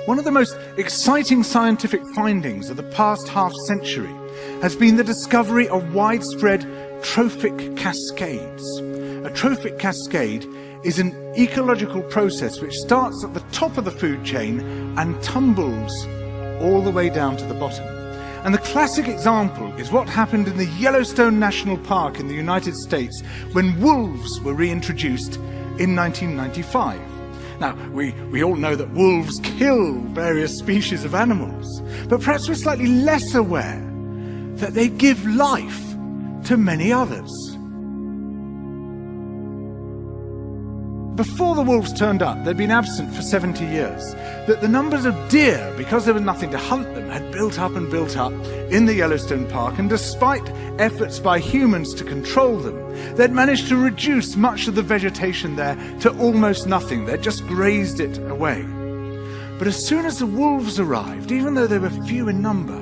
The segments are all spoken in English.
One of the most exciting scientific findings of the past half-century has been the discovery of widespread trophic cascades. A trophic cascade is an ecological process which starts at the top of the food chain and tumbles all the way down to the bottom. And the classic example is what happened in the Yellowstone National Park in the United States when wolves were reintroduced in 1995. Now, we all know that wolves kill various species of animals, but perhaps we're slightly less aware that they give life to many others. Before the wolves turned up, they'd been absent for 70 years. That the numbers of deer, because there was nothing to hunt them, had built up and built up in the Yellowstone Park, and despite efforts by humans to control them, they'd managed to reduce much of the vegetation there to almost nothing. They'd just grazed it away. But as soon as the wolves arrived, even though they were few in number,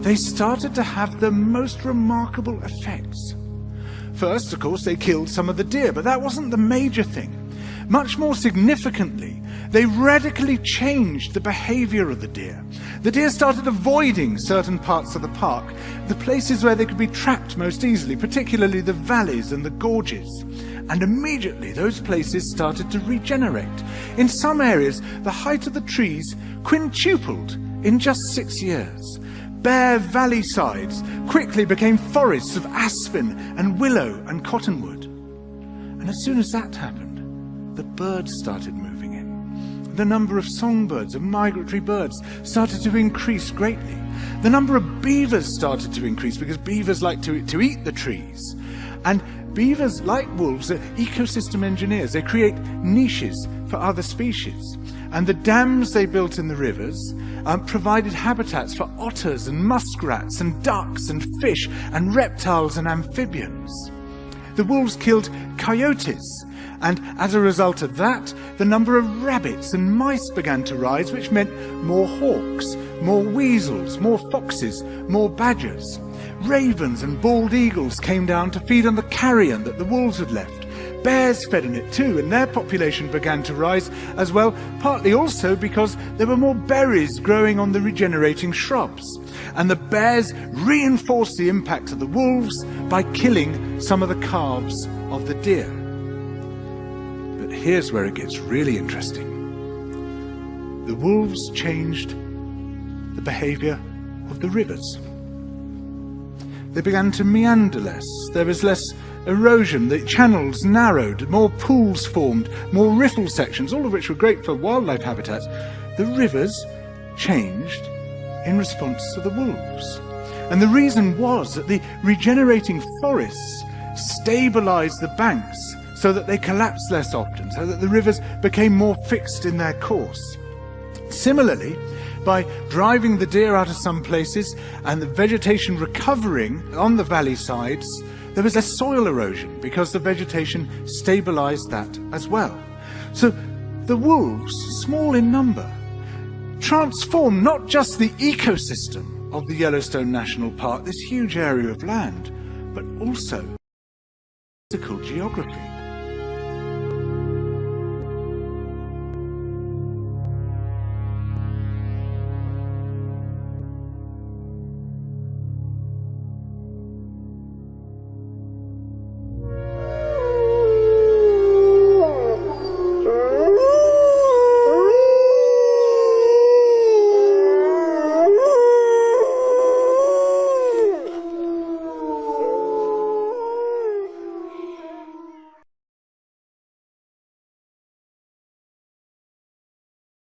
they started to have the most remarkable effects. First, of course, they killed some of the deer, but that wasn't the major thing. Much more significantly, they radically changed the behavior of the deer. The deer started avoiding certain parts of the park, the places where they could be trapped most easily, particularly the valleys and the gorges. And immediately those places started to regenerate. In some areas, the height of the trees quintupled in just 6 years. Bare valley sides quickly became forests of aspen and willow and cottonwood. And as soon as that happened, the birds started moving in. The number of songbirds and migratory birds started to increase greatly. The number of beavers started to increase because beavers like to eat the trees. And beavers, like wolves, are ecosystem engineers. They create niches for other species. And the dams they built in the rivers provided habitats for otters and muskrats and ducks and fish and reptiles and amphibians. The wolves killed coyotes, and as a result of that, the number of rabbits and mice began to rise, which meant more hawks, more weasels, more foxes, more badgers. Ravens and bald eagles came down to feed on the carrion that the wolves had left. Bears fed on it too, and their population began to rise as well, partly also because there were more berries growing on the regenerating shrubs. And the bears reinforced the impact of the wolves by killing some of the calves of the deer. But here's where it gets really interesting. The wolves changed the behavior of the rivers. They began to meander less. There was less erosion, the channels narrowed, more pools formed, more riffle sections, all of which were great for wildlife habitats. The rivers changed in response to the wolves. And the reason was that the regenerating forests stabilized the banks so that they collapsed less often, so that the rivers became more fixed in their course. Similarly, by driving the deer out of some places and the vegetation recovering on the valley sides, there was less soil erosion because the vegetation stabilized that as well. So the wolves, small in number, transformed not just the ecosystem of the Yellowstone National Park, this huge area of land, but also physical geography.